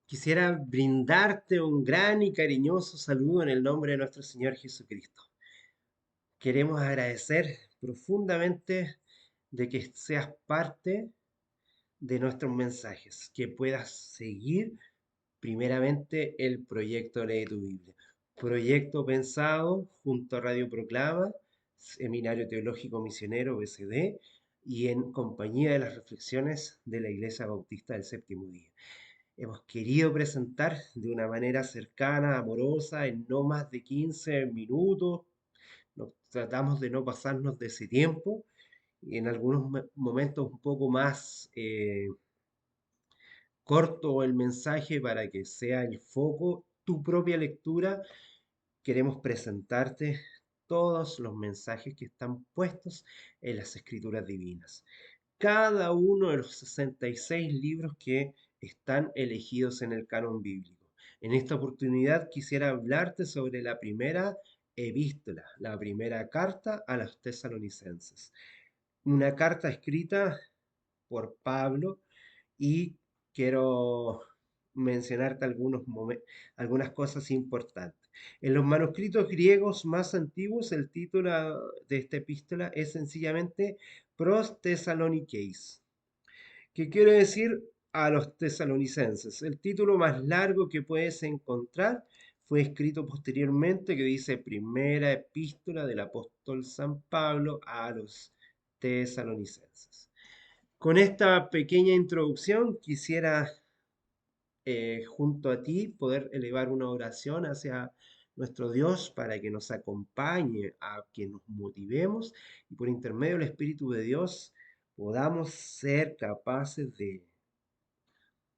Quisiera brindarte un gran y cariñoso saludo en el nombre de nuestro Señor Jesucristo. Queremos agradecer profundamente de que seas parte de nuestros mensajes, que puedas seguir primeramente el proyecto Lee tu Biblia. Proyecto pensado junto a Radio Proclama, Seminario Teológico Misionero BCD y en compañía de las reflexiones de la Iglesia Bautista del Séptimo Día. Hemos querido presentar de una manera cercana, amorosa, en no más de 15 minutos. Tratamos de no pasarnos de ese tiempo y en algunos momentos un poco más corto el mensaje para que sea el foco tu propia lectura. Queremos presentarte todos los mensajes que están puestos en las Escrituras Divinas. Cada uno de los 66 libros que están elegidos en el canon bíblico. En esta oportunidad quisiera hablarte sobre la primera epístola, la primera carta a los tesalonicenses. Una carta escrita por Pablo y quiero mencionarte algunas cosas importantes. En los manuscritos griegos más antiguos, el título de esta epístola es sencillamente Pros Thessalonicenses, que quiere decir a los tesalonicenses. El título más largo que puedes encontrar fue escrito posteriormente, que dice Primera Epístola del Apóstol San Pablo a los tesalonicenses. Con esta pequeña introducción quisiera junto a ti poder elevar una oración hacia nuestro Dios para que nos acompañe, a que nos motivemos y por intermedio del Espíritu de Dios podamos ser capaces de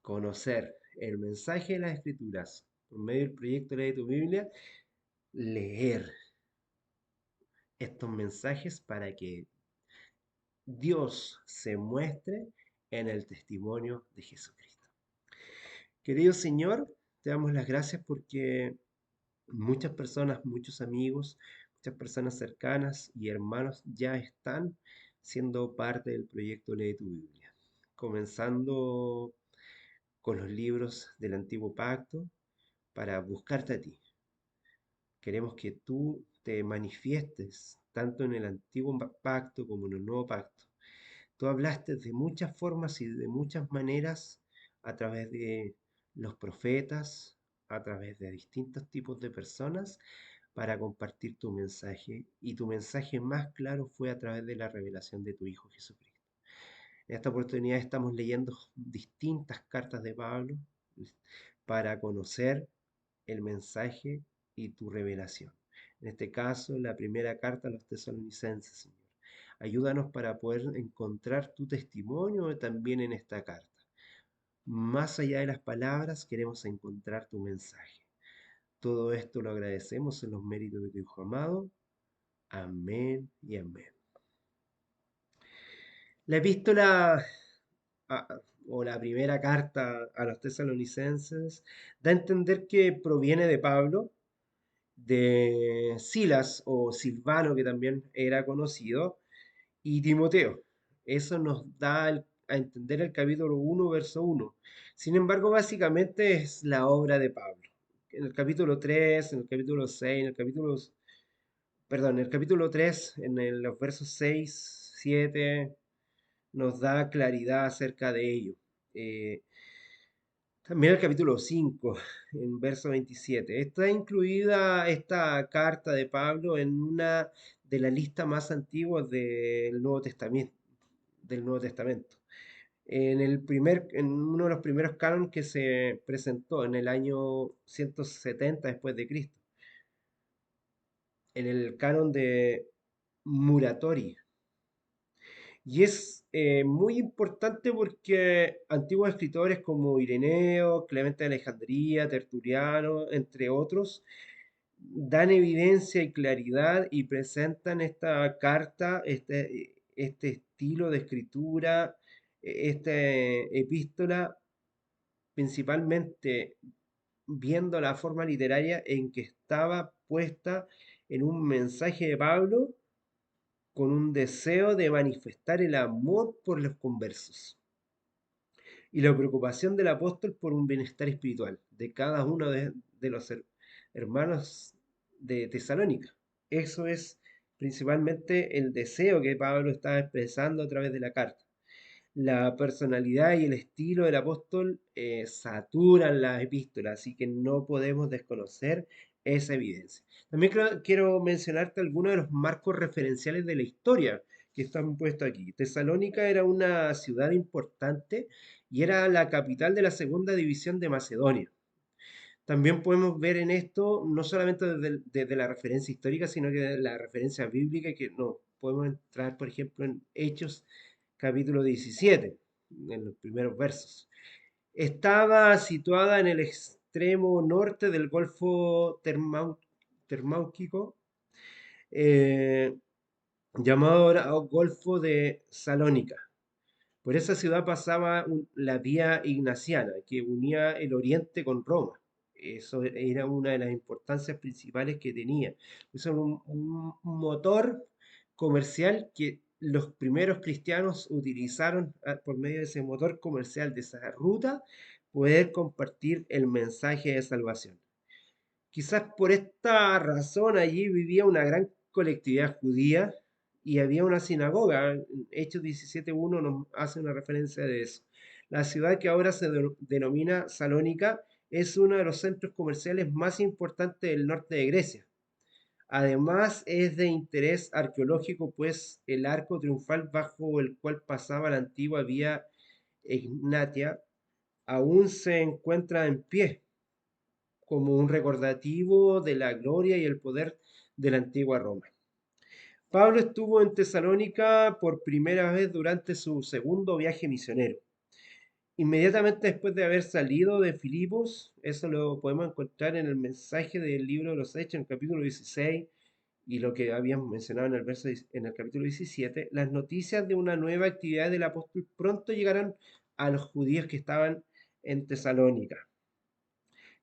conocer el mensaje de las Escrituras por medio del proyecto Lee tu Biblia, leer estos mensajes para que Dios se muestre en el testimonio de Jesucristo. Querido Señor, te damos las gracias porque muchas personas, muchos amigos, muchas personas cercanas y hermanos ya están siendo parte del proyecto Lee tu Biblia. Comenzando con los libros del Antiguo Pacto para buscarte a ti. Queremos que tú te manifiestes tanto en el Antiguo Pacto como en el Nuevo Pacto. Tú hablaste de muchas formas y de muchas maneras a través de los profetas, a través de distintos tipos de personas para compartir tu mensaje. Y tu mensaje más claro fue a través de la revelación de tu Hijo Jesucristo. En esta oportunidad estamos leyendo distintas cartas de Pablo para conocer el mensaje y tu revelación. En este caso, la primera carta a los tesalonicenses, Señor. Ayúdanos para poder encontrar tu testimonio también en esta carta. Más allá de las palabras, queremos encontrar tu mensaje. Todo esto lo agradecemos en los méritos de tu Hijo amado. Amén y amén. La epístola o la primera carta a los tesalonicenses da a entender que proviene de Pablo, de Silas o Silvano, que también era conocido, y Timoteo. Eso nos da a entender el capítulo 1, verso 1. Sin embargo, básicamente es la obra de Pablo. En el capítulo 3, en el capítulo 6, en el capítulo 3, los versos 6, 7, nos da claridad acerca de ello. Eh, También el capítulo 5, en verso 27. Está incluida esta carta de Pablo en una de las listas más antiguas del Nuevo Testamento. En uno de los primeros cánones que se presentó en el año 170 después de Cristo, en el canon de Muratori. Y es muy importante porque antiguos escritores como Ireneo, Clemente de Alejandría, Tertuliano, entre otros, dan evidencia y claridad y presentan esta carta, este estilo de escritura, esta epístola, principalmente viendo la forma literaria en que estaba puesta en un mensaje de Pablo con un deseo de manifestar el amor por los conversos. y la preocupación del apóstol por un bienestar espiritual de cada uno de los hermanos de Tesalónica. Eso es principalmente el deseo que Pablo está expresando a través de la carta. La personalidad y el estilo del apóstol saturan las epístolas, así que no podemos desconocer esa evidencia. También quiero mencionarte algunos de los marcos referenciales de la historia que están puestos aquí. Tesalónica era una ciudad importante y era la capital de la segunda división de Macedonia. También podemos ver en esto, no solamente desde la referencia histórica, sino que desde la referencia bíblica, que no podemos entrar, por ejemplo, en Hechos capítulo 17, en los primeros versos. Estaba situada en el extremo norte del Golfo Termáuquico, eh, llamado ahora Golfo de Salónica. Por esa ciudad pasaba la vía ignaciana que unía el oriente con Roma. Eso era una de las importancias principales que tenía. Eso era un motor comercial que los primeros cristianos utilizaron por medio de ese motor comercial, de esa ruta, poder compartir el mensaje de salvación. Quizás por esta razón allí vivía una gran colectividad judía y había una sinagoga. Hechos 17:1 nos hace una referencia de eso. La ciudad que ahora se denomina Salónica es uno de los centros comerciales más importantes del norte de Grecia. Además es de interés arqueológico, pues el arco triunfal bajo el cual pasaba la antigua vía Egnatia aún se encuentra en pie como un recordativo de la gloria y el poder de la antigua Roma. Pablo estuvo en Tesalónica por primera vez durante su segundo viaje misionero. Inmediatamente después de haber salido de Filipos, eso lo podemos encontrar en el mensaje del libro de los Hechos, en el capítulo 16, y lo que habíamos mencionado en en el capítulo 17, las noticias de una nueva actividad del apóstol pronto llegarán a los judíos que estaban en Tesalónica,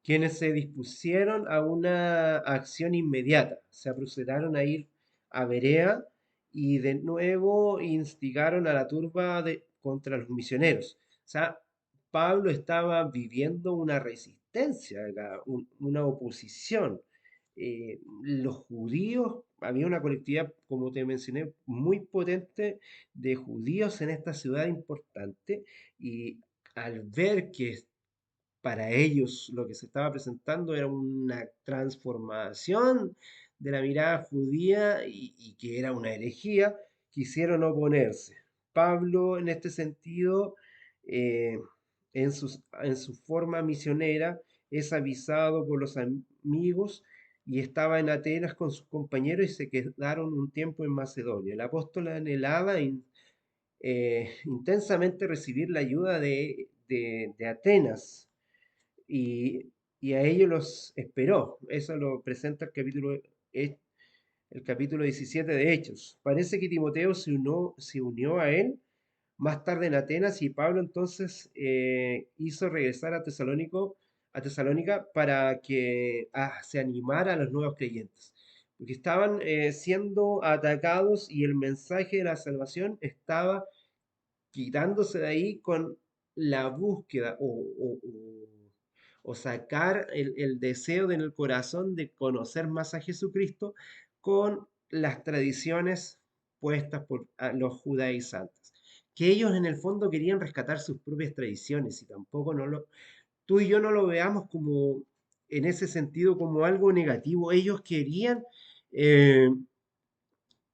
quienes se dispusieron a una acción inmediata. Se apresuraron a ir a Berea y de nuevo instigaron a la turba contra los misioneros. O sea, Pablo estaba viviendo una resistencia, una oposición. Los judíos, había una colectividad, como te mencioné, muy potente de judíos en esta ciudad importante y al ver que para ellos lo que se estaba presentando era una transformación de la mirada judía y que era una herejía, quisieron oponerse. Pablo, en este sentido, eh, en su forma misionera, es avisado por los amigos y estaba en Atenas con sus compañeros y se quedaron un tiempo en Macedonia. El apóstol anhelaba intensamente recibir la ayuda de Atenas y, y a ellos los esperó. Eso lo presenta el capítulo 17 de Hechos. Parece que Timoteo se unió a él más tarde en Atenas y Pablo entonces hizo regresar a Tesalónica para que se animara a los nuevos creyentes. Porque estaban siendo atacados y el mensaje de la salvación estaba quitándose de ahí con la búsqueda o sacar el deseo en el corazón de conocer más a Jesucristo con las tradiciones puestas por los judaizantes. Que ellos en el fondo querían rescatar sus propias tradiciones y tampoco tú y yo no lo veamos como en ese sentido como algo negativo. Ellos querían eh,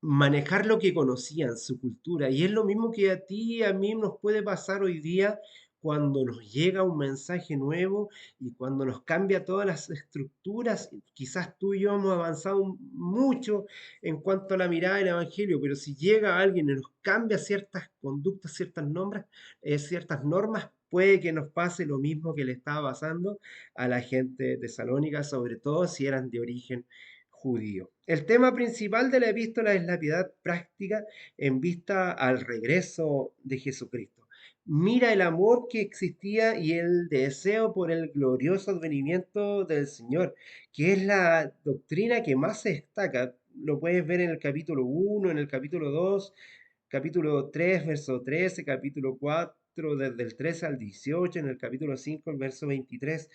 manejar lo que conocían, su cultura. Y es lo mismo que a ti y a mí nos puede pasar hoy día cuando nos llega un mensaje nuevo y cuando nos cambia todas las estructuras. Quizás tú y yo hemos avanzado mucho en cuanto a la mirada del Evangelio, pero si llega alguien y nos cambia ciertas conductas, ciertas normas, puede que nos pase lo mismo que le estaba pasando a la gente de Tesalónica, sobre todo si eran de origen judío. El tema principal de la epístola es la piedad práctica en vista al regreso de Jesucristo. Mira el amor que existía y el deseo por el glorioso advenimiento del Señor, que es la doctrina que más se destaca. Lo puedes ver en el capítulo 1, en el capítulo 2, capítulo 3, verso 13, capítulo 4. 4, desde el 13 al 18, en el capítulo 5, el verso 23,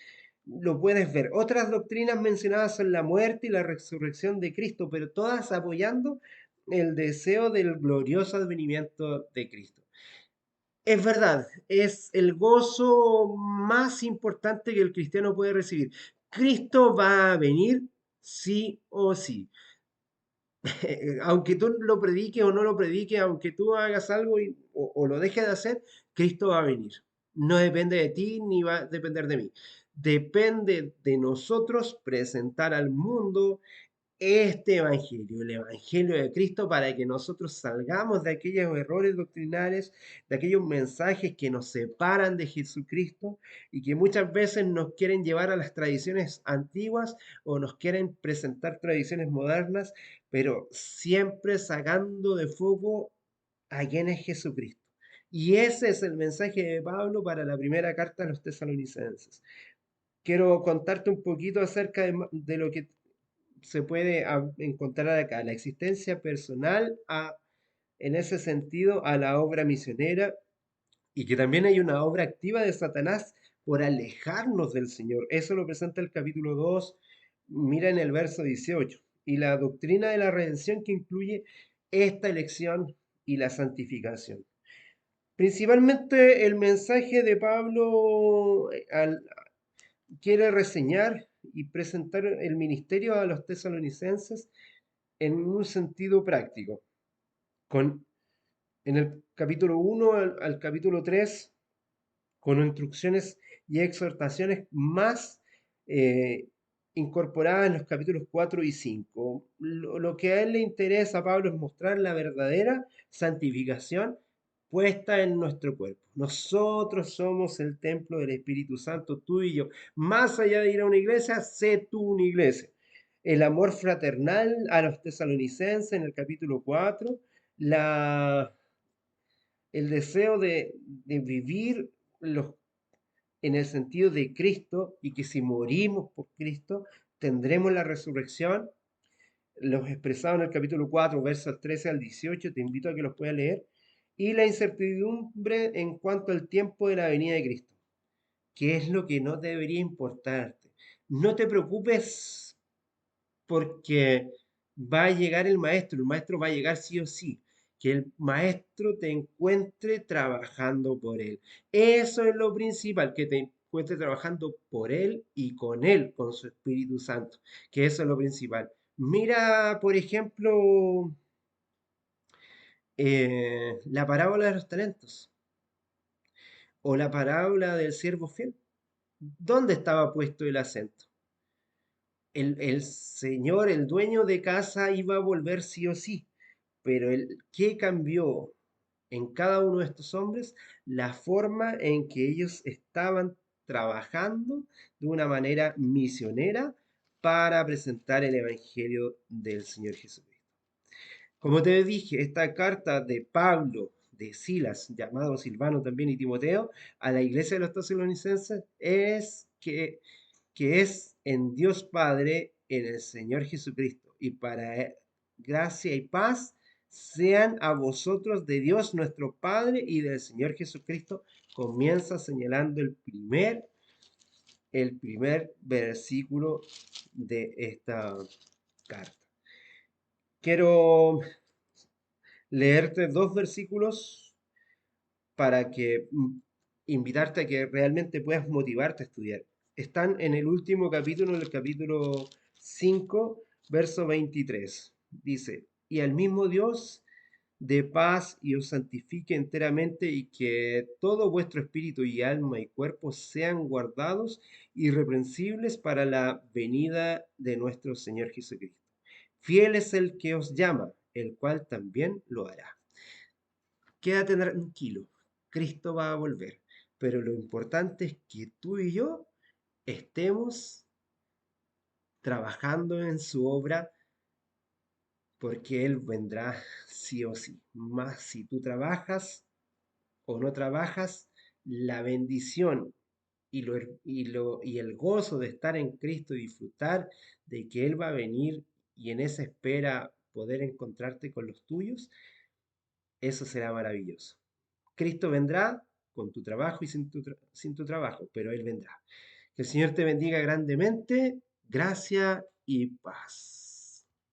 lo puedes ver. Otras doctrinas mencionadas son la muerte y la resurrección de Cristo, pero todas apoyando el deseo del glorioso advenimiento de Cristo. Es verdad, es el gozo más importante que el cristiano puede recibir. Cristo va a venir sí o sí. Aunque tú lo prediques o no lo prediques, aunque tú hagas algo o lo dejes de hacer, Cristo va a venir. No depende de ti ni va a depender de mí. Depende de nosotros presentar al mundo este evangelio, el evangelio de Cristo, para que nosotros salgamos de aquellos errores doctrinales, de aquellos mensajes que nos separan de Jesucristo y que muchas veces nos quieren llevar a las tradiciones antiguas o nos quieren presentar tradiciones modernas, pero siempre sacando de foco a quién es Jesucristo. Y ese es el mensaje de Pablo para la primera carta a los tesalonicenses. Quiero contarte un poquito acerca de lo que se puede encontrar acá, la existencia personal en ese sentido a la obra misionera y que también hay una obra activa de Satanás por alejarnos del Señor. Eso lo presenta el capítulo 2, mira en el verso 18, y la doctrina de la redención que incluye esta elección y la santificación. Principalmente el mensaje de Pablo quiere reseñar y presentar el ministerio a los tesalonicenses en un sentido práctico. Con, en el capítulo 1 al capítulo 3 con instrucciones y exhortaciones más eh, incorporadas en los capítulos 4 y 5. Lo que a él le interesa a Pablo es mostrar la verdadera santificación puesta en nuestro cuerpo. Nosotros somos el templo del Espíritu Santo, tú y yo. Más allá de ir a una iglesia, sé tú una iglesia. El amor fraternal a los tesalonicenses en el capítulo 4, la, el deseo de vivir los, en el sentido de Cristo y que si morimos por Cristo tendremos la resurrección, los expresados en el capítulo 4, versos 13 al 18, te invito a que los puedas leer, y la incertidumbre en cuanto al tiempo de la venida de Cristo, que es lo que no debería importarte. No te preocupes porque va a llegar el maestro va a llegar sí o sí, que el maestro te encuentre trabajando por él. Eso es lo principal, que te encuentre trabajando por él y con él, con su Espíritu Santo, que eso es lo principal. Mira, por ejemplo, la parábola de los talentos o la parábola del siervo fiel. ¿Dónde estaba puesto el acento? El señor, el dueño de casa iba a volver sí o sí, pero ¿qué cambió en cada uno de estos hombres? La forma en que ellos estaban trabajando de una manera misionera para presentar el Evangelio del Señor Jesucristo. Como te dije, esta carta de Pablo, de Silas, llamado Silvano también y Timoteo, a la iglesia de los tesalonicenses que es en Dios Padre, en el Señor Jesucristo. Y para gracia y paz sean a vosotros de Dios nuestro Padre y del Señor Jesucristo. Comienza señalando el primer versículo de esta carta. Quiero leerte dos versículos para que invitarte a que realmente puedas motivarte a estudiar. Están en el último capítulo, en el capítulo 5, verso 23. Dice, y al mismo Dios de paz y os santifique enteramente y que todo vuestro espíritu y alma y cuerpo sean guardados irreprensibles para la venida de nuestro Señor Jesucristo. Fiel es el que os llama, el cual también lo hará. Quédate tranquilo, Cristo va a volver, pero lo importante es que tú y yo estemos trabajando en su obra porque Él vendrá sí o sí. Más si tú trabajas o no trabajas, la bendición y el gozo de estar en Cristo y disfrutar de que Él va a venir y en esa espera poder encontrarte con los tuyos, eso será maravilloso. Cristo vendrá con tu trabajo y sin tu trabajo, pero Él vendrá. Que el Señor te bendiga grandemente. Gracia y paz.